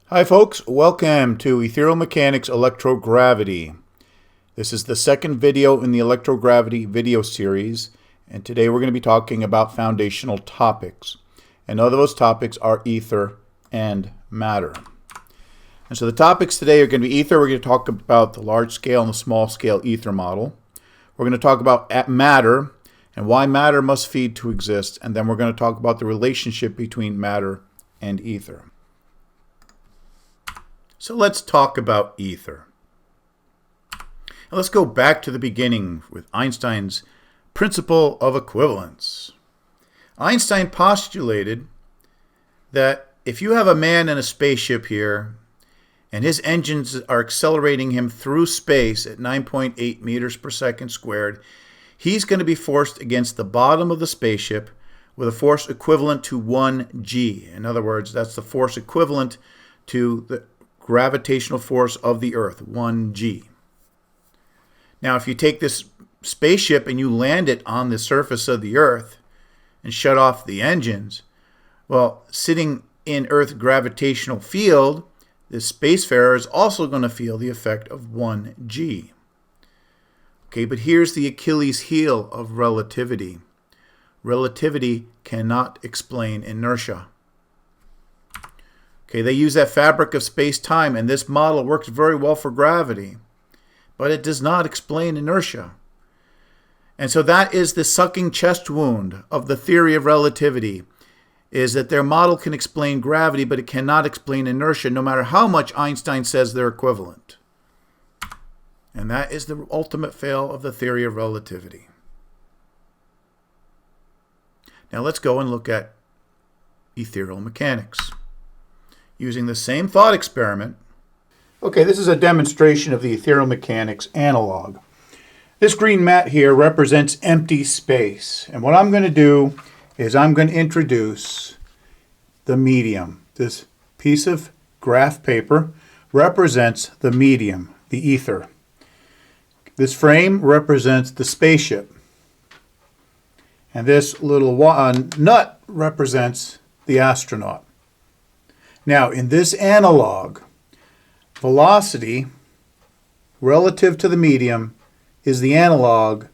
Hi folks, welcome to Ethereal Mechanics Electrogravity. This is the second video in the Electrogravity video series, and today we're going to be talking about foundational topics. And of those topics are ether and matter. And so the topics today are going to be ether. We're going to talk about the large scale and the small scale ether model. We're going to talk about matter and why matter must feed to exist, and then we're going to talk about the relationship between matter and ether. So let's talk about ether. Now let's go back to the beginning with Einstein's principle of equivalence. Einstein postulated that if you have a man in a spaceship here and his engines are accelerating him through space at 9.8 meters per second squared, he's going to be forced against the bottom of the spaceship with a force equivalent to 1g. In other words, that's the force equivalent to the gravitational force of the Earth, 1g. Now, if you take this spaceship and you land it on the surface of the Earth and shut off the engines, well, sitting in Earth's gravitational field, the spacefarer is also going to feel the effect of 1g. Okay, but here's the Achilles heel of relativity. Relativity cannot explain inertia. Okay, they use that fabric of space-time, and this model works very well for gravity, but it does not explain inertia. And so that is the sucking chest wound of the theory of relativity, is that their model can explain gravity, but it cannot explain inertia, no matter how much Einstein says they're equivalent. And that is the ultimate fail of the theory of relativity. Now let's go and look at ethereal mechanics. Using the same thought experiment. Okay, this is a demonstration of the ethereal mechanics analog. This green mat here represents empty space. And what I'm going to do is I'm going to introduce the medium. This piece of graph paper represents the medium, the ether. This frame represents the spaceship. And this little nut represents the astronaut. Now, in this analog, velocity relative to the medium is the analog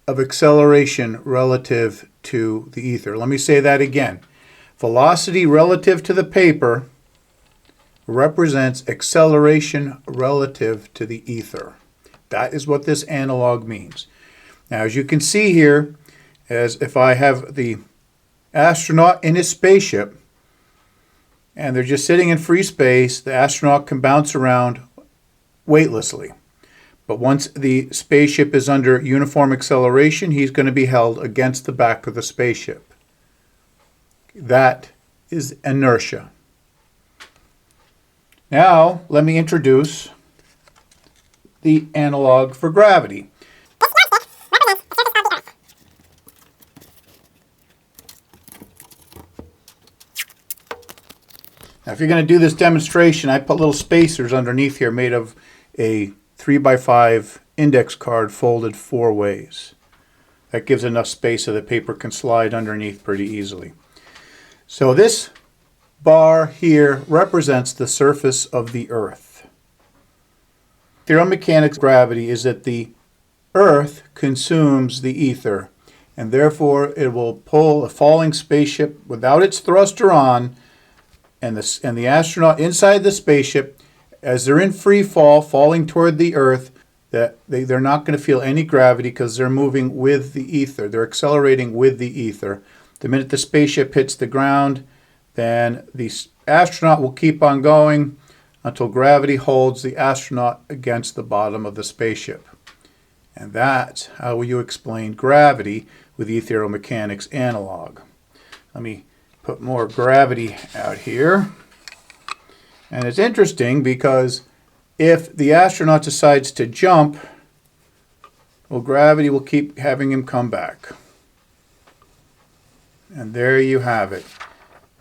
of acceleration relative to the ether. Let me say that again. Velocity relative to the paper represents acceleration relative to the ether. That is what this analog means. Now, as you can see here, as if I have the astronaut in his spaceship, and they're just sitting in free space, the astronaut can bounce around weightlessly. But once the spaceship is under uniform acceleration, he's going to be held against the back of the spaceship. That is inertia. Now, let me introduce the analog for gravity. Now, if you're going to do this demonstration, I put little spacers underneath here made of a 3x5 index card folded 4 ways. That gives enough space so the paper can slide underneath pretty easily. So this bar here represents the surface of the Earth. Ethereal mechanics gravity is that the Earth consumes the ether, and therefore it will pull a falling spaceship without its thruster on, and the astronaut inside the spaceship, as they're in free fall, falling toward the Earth, that they're not going to feel any gravity because they're moving with the ether. They're accelerating with the ether. The minute the spaceship hits the ground, then the astronaut will keep on going until gravity holds the astronaut against the bottom of the spaceship. And that's how you explain gravity with the ethereal mechanics analog. Let me put more gravity out here. And it's interesting because if the astronaut decides to jump, well, gravity will keep having him come back. And there you have it.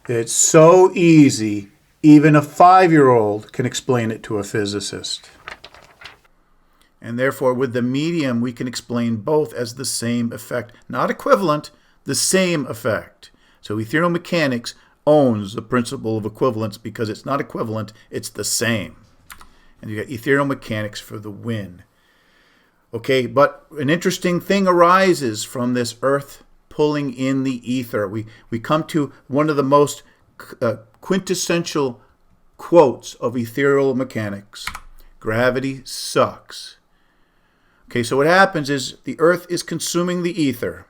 It's so easy, even a 5-year-old can explain it to a physicist. And therefore, with the medium, we can explain both as the same effect. Not equivalent, the same effect. So ethereal mechanics owns the principle of equivalence because it's not equivalent, it's the same. And you got ethereal mechanics for the win. Okay, but an interesting thing arises from this Earth pulling in the ether. We come to one of the most quintessential quotes of ethereal mechanics. Gravity sucks. Okay, so what happens is the Earth is consuming the ether.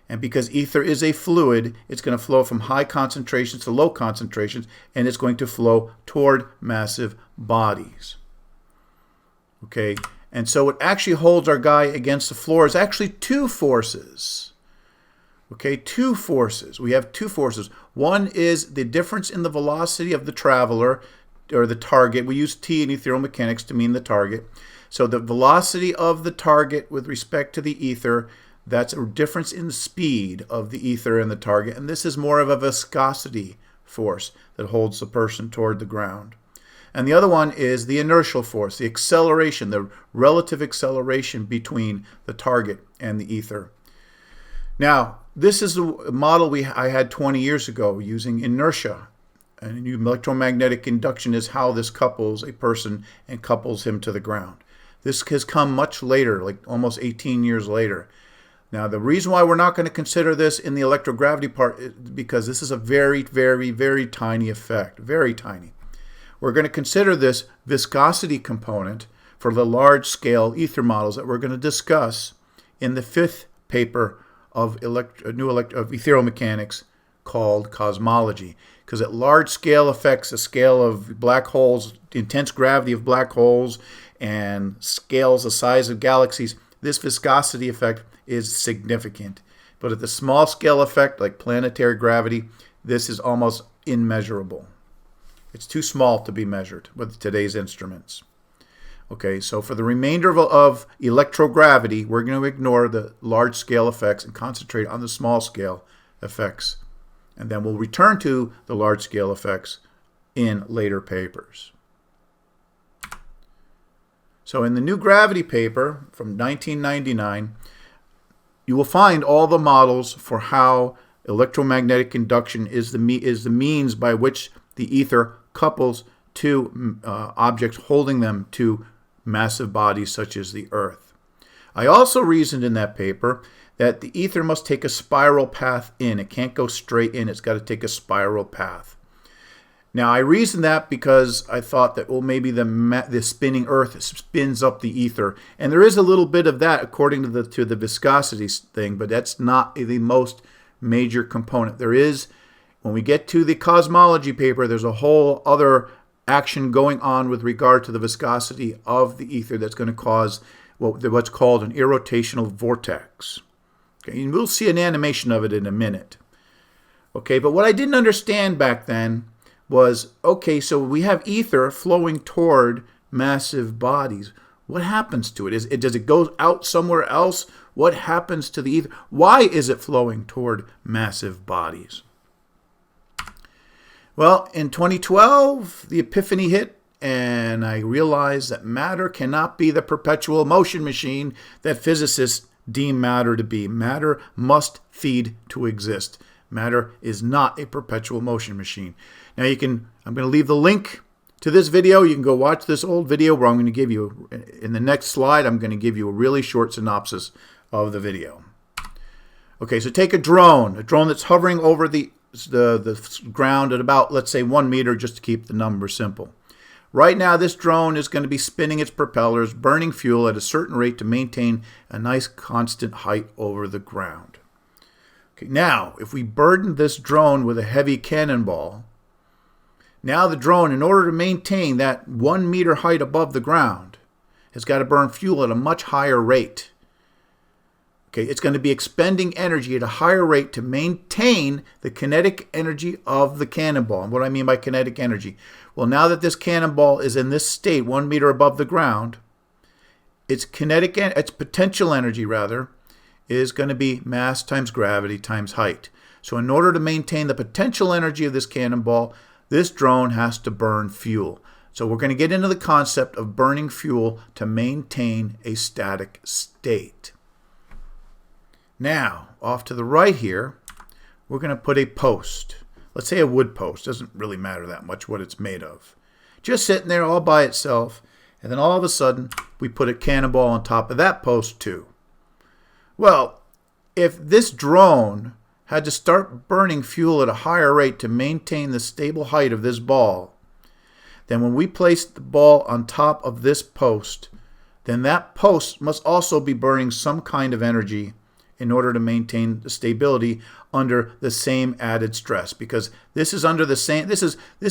And because ether is a fluid, it's going to flow from high concentrations to low concentrations, and it's going to flow toward massive bodies. Okay, and so what actually holds our guy against the floor is actually two forces. Okay, two forces. We have two forces. One is the difference in the velocity of the traveler, or the target. We use T in ethereal mechanics to mean the target. So the velocity of the target with respect to the ether, that's a difference in the speed of the ether and the target. And this is more of a viscosity force that holds the person toward the ground. And the other one is the inertial force, the acceleration, the relative acceleration between the target and the ether. Now, this is the model I had 20 years ago using inertia. And electromagnetic induction is how this couples a person and couples him to the ground. This has come much later, like almost 18 years later. Now, the reason why we're not going to consider this in the electrogravity part is because this is a very, very, very tiny effect, very tiny. We're going to consider this viscosity component for the large-scale ether models that we're going to discuss in the 5th paper of ethereal mechanics called cosmology. Because at large-scale effects, the scale of black holes, the intense gravity of black holes, and scales the size of galaxies, this viscosity effect is significant. But at the small scale effect, like planetary gravity, this is almost immeasurable. It's too small to be measured with today's instruments. Okay, so for the remainder of electrogravity, we're going to ignore the large scale effects and concentrate on the small scale effects. And then we'll return to the large scale effects in later papers. So in the new gravity paper from 1999, you will find all the models for how electromagnetic induction is the means by which the ether couples to objects, holding them to massive bodies such as the Earth. I also reasoned in that paper that the ether must take a spiral path in. It can't go straight in. It's got to take a spiral path. Now, I reasoned that because I thought that, well, maybe the spinning Earth spins up the ether. And there is a little bit of that according to the viscosity thing, but that's not the most major component. There is, when we get to the cosmology paper, there's a whole other action going on with regard to the viscosity of the ether that's going to cause what's called an irrotational vortex. Okay, and we'll see an animation of it in a minute. Okay, but what I didn't understand back then was, okay, so we have ether flowing toward massive bodies. What happens to it? Does it go out somewhere else? What happens to the ether? Why is it flowing toward massive bodies? Well, in 2012, the epiphany hit, and I realized that matter cannot be the perpetual motion machine that physicists deem matter to be. Matter must feed to exist. Matter is not a perpetual motion machine. Now I'm going to leave the link to this video. You can go watch this old video where I'm going to give you, in the next slide, I'm going to give you a really short synopsis of the video. Okay, so take a drone that's hovering over the ground at about, let's say, 1 meter, just to keep the number simple. Right now, this drone is going to be spinning its propellers, burning fuel at a certain rate to maintain a nice constant height over the ground. Okay, now, if we burden this drone with a heavy cannonball, now the drone, in order to maintain that 1 meter height above the ground, has got to burn fuel at a much higher rate. Okay, it's going to be expending energy at a higher rate to maintain the kinetic energy of the cannonball. And what do I mean by kinetic energy? Well, now that this cannonball is in this state, 1 meter above the ground, its potential energy, is going to be mass times gravity times height. So in order to maintain the potential energy of this cannonball, this drone has to burn fuel. So we're going to get into the concept of burning fuel to maintain a static state. Now, off to the right here, we're going to put a post. let's say a wood post, doesn't really matter that much what it's made of. Just sitting there all by itself, and then all of a sudden we put a cannonball on top of that post too. Well, if this drone had to start burning fuel at a higher rate to maintain the stable height of this ball, then when we place the ball on top of this post, then that post must also be burning some kind of energy in order to maintain the stability under the same added stress, because this is under the same, this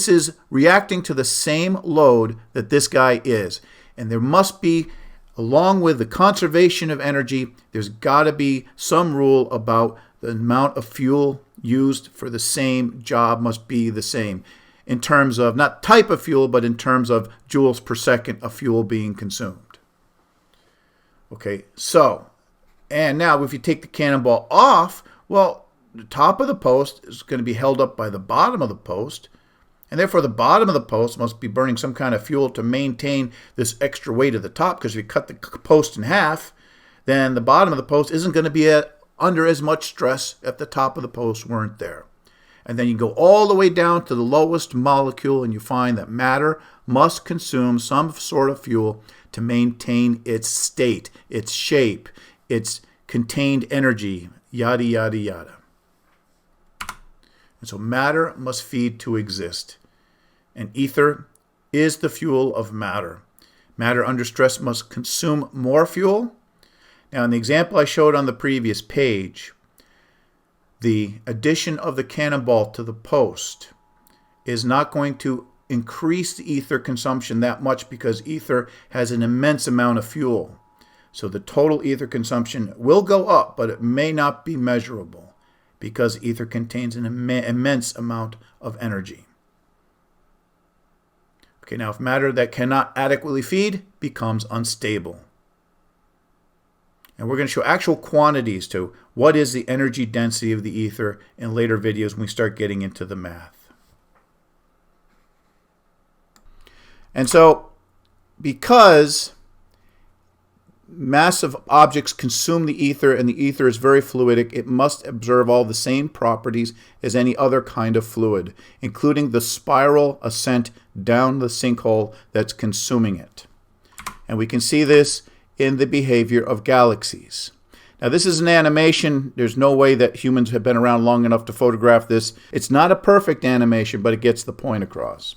is reacting to the same load that this guy is. And there must be, along with the conservation of energy, there's got to be some rule about the amount of fuel used for the same job must be the same in terms of not type of fuel, but in terms of joules per second of fuel being consumed. Okay, so, and now if you take the cannonball off, well, the top of the post is going to be held up by the bottom of the post, and therefore the bottom of the post must be burning some kind of fuel to maintain this extra weight at the top, because if you cut the post in half, then the bottom of the post isn't going to be under as much stress if the top of the post weren't there. And then you go all the way down to the lowest molecule, and you find that matter must consume some sort of fuel to maintain its state, its shape, its contained energy, yada, yada, yada. And so matter must feed to exist. And ether is the fuel of matter. Matter under stress must consume more fuel. Now, in the example I showed on the previous page, the addition of the cannonball to the post is not going to increase the ether consumption that much, because ether has an immense amount of fuel. So the total ether consumption will go up, but it may not be measurable because ether contains an immense amount of energy. Okay, now if matter that cannot adequately feed becomes unstable. And we're going to show actual quantities to what is the energy density of the ether in later videos when we start getting into the math. And so, because massive objects consume the ether and the ether is very fluidic, it must observe all the same properties as any other kind of fluid, including the spiral ascent down the sinkhole that's consuming it. And we can see this in the behavior of galaxies. Now, this is an animation. There's no way that humans have been around long enough to photograph this. It's not a perfect animation, but it gets the point across.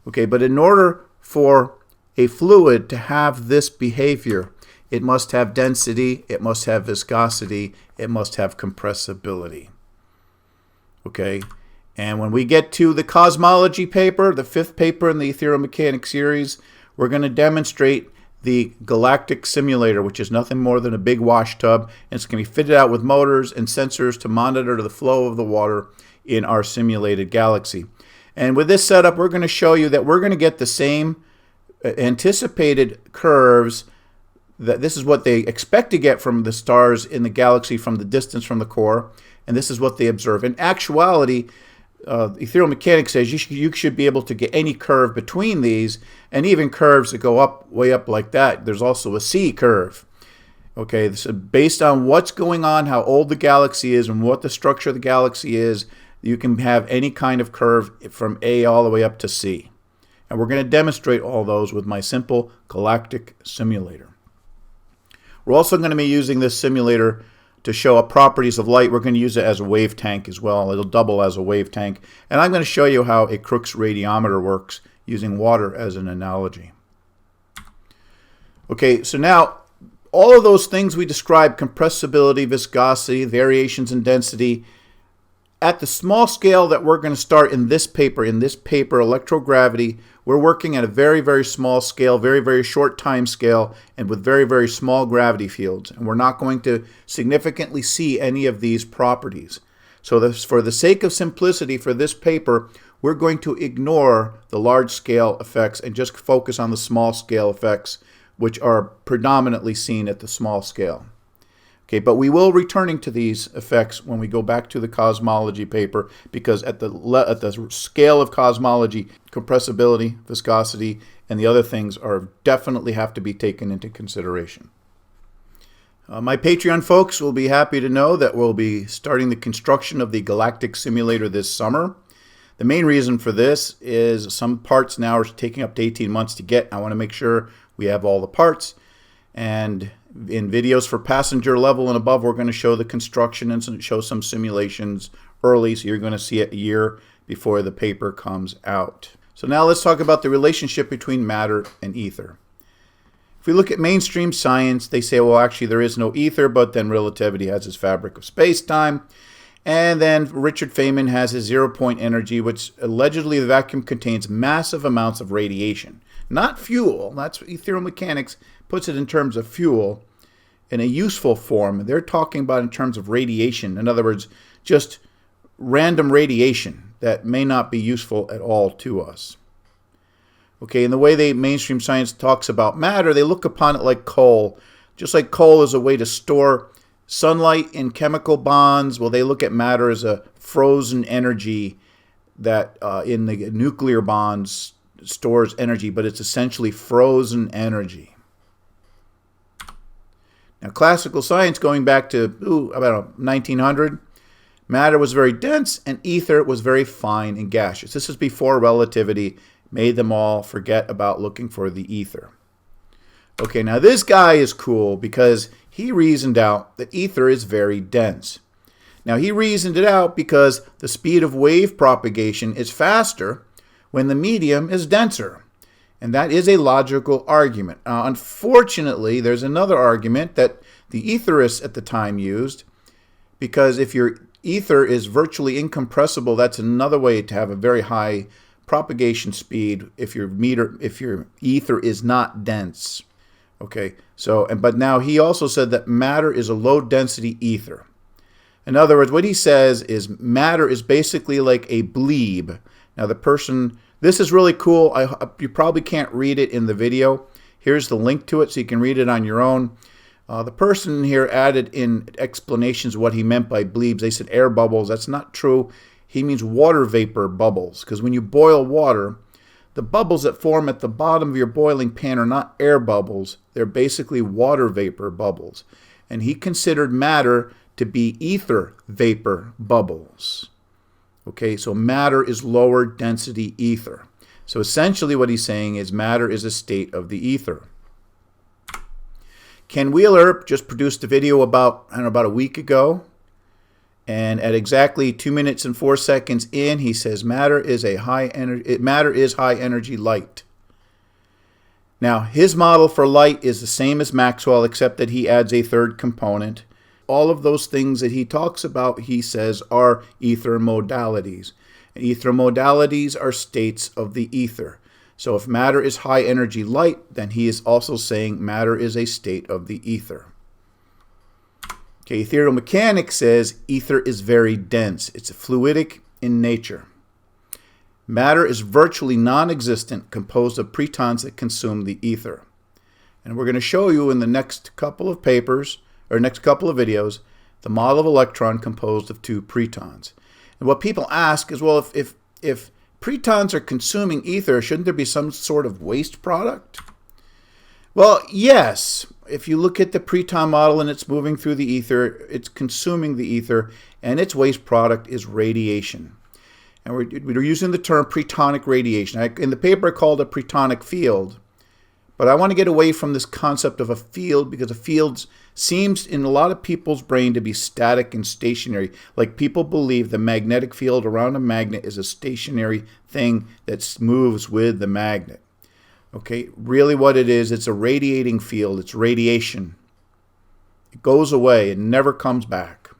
Okay, but in order for a fluid to have this behavior, it must have density, it must have viscosity, it must have compressibility. Okay, and when we get to the cosmology paper, the 5th paper in the Ethereal Mechanics series, we're going to demonstrate the galactic simulator, which is nothing more than a big wash tub, and it's going to be fitted out with motors and sensors to monitor the flow of the water in our simulated galaxy. And with this setup, we're going to show you that we're going to get the same anticipated curves. That this is what they expect to get from the stars in the galaxy from the distance from the core, and this is what they observe. In actuality, Ethereal Mechanics says you should be able to get any curve between these, and even curves that go up, way up like that. There's also a C curve. Okay, so based on what's going on, how old the galaxy is, and what the structure of the galaxy is, you can have any kind of curve from A all the way up to C. And we're going to demonstrate all those with my simple galactic simulator. We're also going to be using this simulator to show up properties of light. We're going to use it as a wave tank as well. It'll double as a wave tank. And I'm going to show you how a Crookes radiometer works using water as an analogy. Okay, so now all of those things we described, compressibility, viscosity, variations in density, at the small scale that we're going to start in this paper, Electrogravity, we're working at a very, very small scale, very, very short time scale, and with very, very small gravity fields. And we're not going to significantly see any of these properties. So for the sake of simplicity for this paper, we're going to ignore the large scale effects and just focus on the small scale effects, which are predominantly seen at the small scale. Okay, but we will returning to these effects when we go back to the cosmology paper, because at the scale of cosmology, compressibility, viscosity, and the other things are definitely have to be taken into consideration. My Patreon folks will be happy to know that we'll be starting the construction of the Galactic Simulator this summer. The main reason for this is some parts now are taking up to 18 months to get. I want to make sure we have all the parts. And in videos for passenger level and above, we're going to show the construction and show some simulations early, so you're going to see it a year before the paper comes out. So now let's talk about the relationship between matter and ether. If we look at mainstream science, they say, well, actually there is no ether, but then relativity has its fabric of space-time. And then Richard Feynman has his zero-point energy, which allegedly the vacuum contains massive amounts of radiation. Not fuel. That's what Ethereal Mechanics puts it in terms of fuel in a useful form. They're talking about in terms of radiation. In other words, just random radiation that may not be useful at all to us. Okay, and the way mainstream science talks about matter, they look upon it like coal. Just like coal is a way to store sunlight in chemical bonds, well, they look at matter as a frozen energy that in the nuclear bonds stores energy, but it's essentially frozen energy. Now, classical science, going back to about 1900, matter was very dense and ether was very fine and gaseous. This is before relativity made them all forget about looking for the ether. Okay, now this guy is cool because he reasoned out that ether is very dense. Now, he reasoned it out because the speed of wave propagation is faster when the medium is denser. And that is a logical argument. Unfortunately, there's another argument that the etherists at the time used, because if your ether is virtually incompressible, that's another way to have a very high propagation speed if your ether is not dense. Okay, but now he also said that matter is a low density ether. In other words, what he says is matter is basically like a bleeb. Now this is really cool. You probably can't read it in the video. Here's the link to it so you can read it on your own. The person here added in explanations what he meant by bleebs. They said air bubbles. That's not true. He means water vapor bubbles, because when you boil water, the bubbles that form at the bottom of your boiling pan are not air bubbles. They're basically water vapor bubbles. And he considered matter to be ether vapor bubbles. Okay, so matter is lower density ether. So essentially what he's saying is matter is a state of the ether. Ken Wheeler just produced a video about a week ago. And at exactly 2 minutes and 4 seconds in, he says matter is high energy light. Now, his model for light is the same as Maxwell, except that he adds a third component. All of those things that he talks about, he says, are ether modalities. And ether modalities are states of the ether. So if matter is high energy light, then he is also saying matter is a state of the ether. Okay, Ethereal Mechanics says ether is very dense. It's fluidic in nature. Matter is virtually non-existent, composed of protons that consume the ether. And we're going to show you in the next couple of papers, or next couple of videos, the model of electron composed of 2 protons. And what people ask is, well, if protons are consuming ether, shouldn't there be some sort of waste product? Well, yes. If you look at the proton model and it's moving through the ether, it's consuming the ether, and its waste product is radiation. And we're using the term protonic radiation. In the paper, I called it a protonic field. But I want to get away from this concept of a field, because a field seems in a lot of people's brain to be static and stationary. Like people believe the magnetic field around a magnet is a stationary thing that moves with the magnet. Okay, really what it is, it's a radiating field. It's radiation. It goes away and never comes back.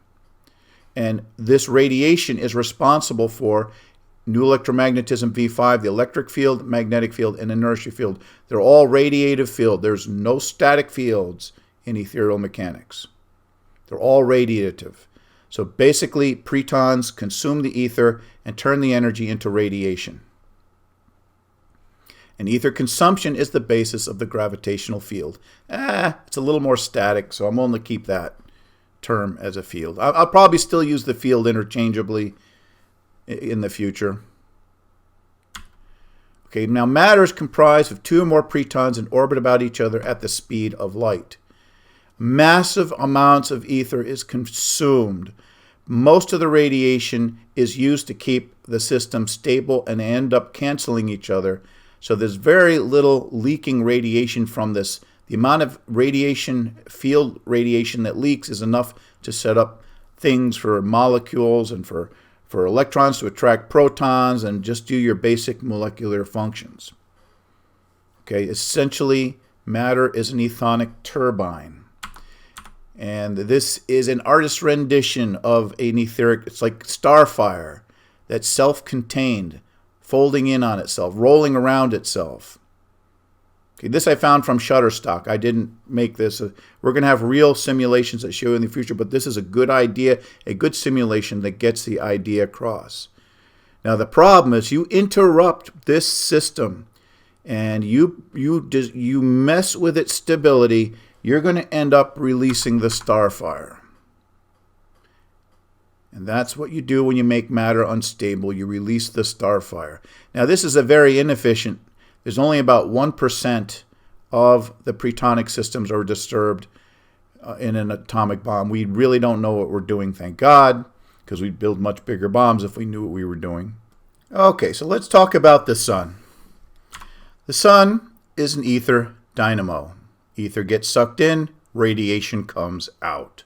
And this radiation is responsible for new electromagnetism V5, the electric field, magnetic field, and inertia field. They're all radiative field. There's no static fields in ethereal mechanics. They're all radiative. So basically, protons consume the ether and turn the energy into radiation. And ether consumption is the basis of the gravitational field. It's a little more static, so I'm going to keep that term as a field. I'll probably still use the field interchangeably in the future. Okay, now matter is comprised of 2 or more protons in orbit about each other at the speed of light. Massive amounts of ether is consumed. Most of the radiation is used to keep the system stable and end up canceling each other. So there's very little leaking radiation from this. The amount of radiation, field radiation that leaks is enough to set up things for molecules and for electrons to attract protons and just do your basic molecular functions. Okay, essentially, matter is an ethonic turbine. And this is an artist's rendition of an etheric, it's like starfire that's self-contained, folding in on itself, rolling around itself. Okay, this I found from Shutterstock. I didn't make this. We're going to have real simulations that show you in the future, but this is a good idea, a good simulation that gets the idea across. Now the problem is you interrupt this system and you mess with its stability, you're going to end up releasing the starfire. And that's what you do when you make matter unstable. You release the starfire. Now this is a very inefficient. There's only about 1% of the protonic systems are disturbed in an atomic bomb. We really don't know what we're doing, thank God, because we'd build much bigger bombs if we knew what we were doing. Okay, so let's talk about the sun. The sun is an ether dynamo. Ether gets sucked in, radiation comes out.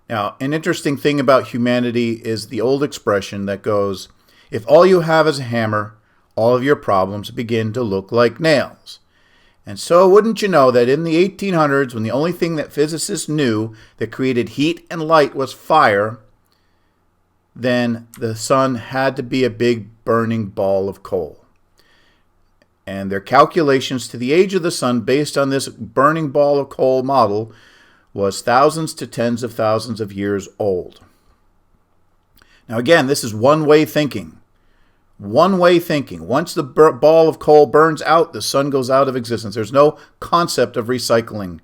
Now, an interesting thing about humanity is the old expression that goes, if all you have is a hammer, all of your problems begin to look like nails. And so wouldn't you know that in the 1800s, when the only thing that physicists knew that created heat and light was fire, then the sun had to be a big burning ball of coal. And their calculations to the age of the sun based on this burning ball of coal model was thousands to tens of thousands of years old. Now again, this is one-way thinking. One-way thinking. Once the ball of coal burns out, the sun goes out of existence. There's no concept of recycling.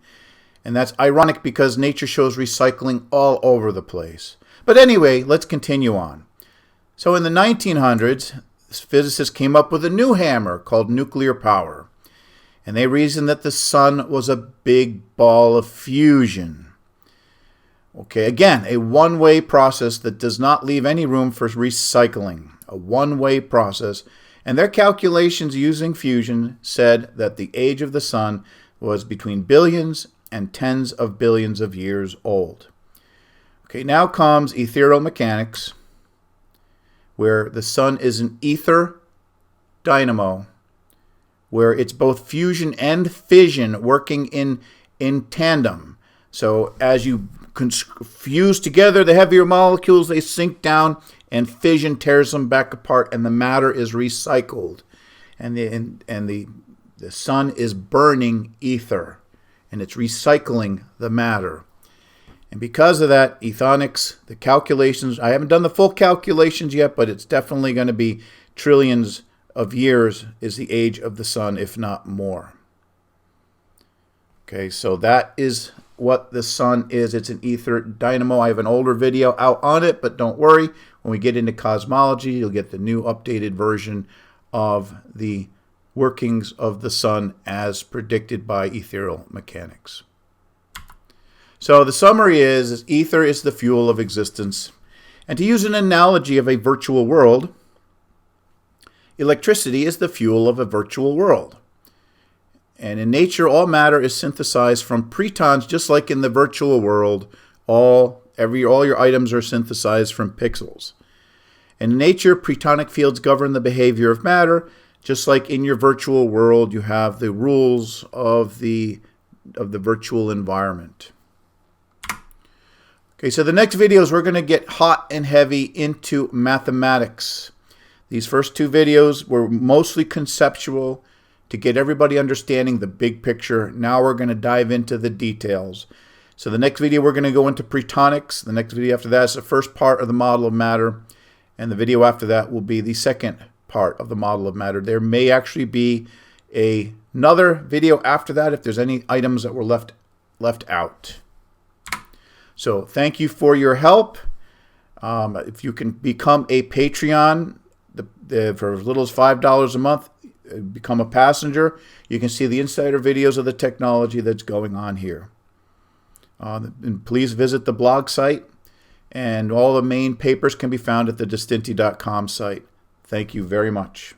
And that's ironic because nature shows recycling all over the place. But anyway, let's continue on. So in the 1900s, physicists came up with a new hammer called nuclear power. And they reasoned that the sun was a big ball of fusion. Okay, again, a one-way process that does not leave any room for recycling. A one-way process. And their calculations using fusion said that the age of the sun was between billions and tens of billions of years old. Okay, now comes ethereal mechanics, where the sun is an ether dynamo, where it's both fusion and fission working in tandem. So as you fuse together the heavier molecules, they sink down, and fission tears them back apart, and the matter is recycled. And the sun is burning ether, and it's recycling the matter. And because of that, ethonics, the calculations, I haven't done the full calculations yet, but it's definitely going to be trillions of years is the age of the sun, if not more. Okay, so that is what the sun is. It's an ether dynamo. I have an older video out on it, but don't worry. When we get into cosmology, you'll get the new updated version of the workings of the sun as predicted by ethereal mechanics. So the summary is ether is the fuel of existence. And to use an analogy of a virtual world, electricity is the fuel of a virtual world. And in nature, all matter is synthesized from protons, just like in the virtual world. All your items are synthesized from pixels. In nature, protonic fields govern the behavior of matter, just like in your virtual world, you have the rules of the virtual environment. Okay, so the next videos, we're going to get hot and heavy into mathematics. These first two videos were mostly conceptual to get everybody understanding the big picture. Now we're going to dive into the details. So the next video, we're going to go into protonics. The next video after that is the first part of the model of matter. And the video after that will be the second part of the model of matter. There may actually be another video after that if there's any items that were left out. So thank you for your help. If you can become a Patreon for as little as $5 a month, become a passenger, you can see the insider videos of the technology that's going on here. And please visit the blog site, and all the main papers can be found at the distinti.com site. Thank you very much.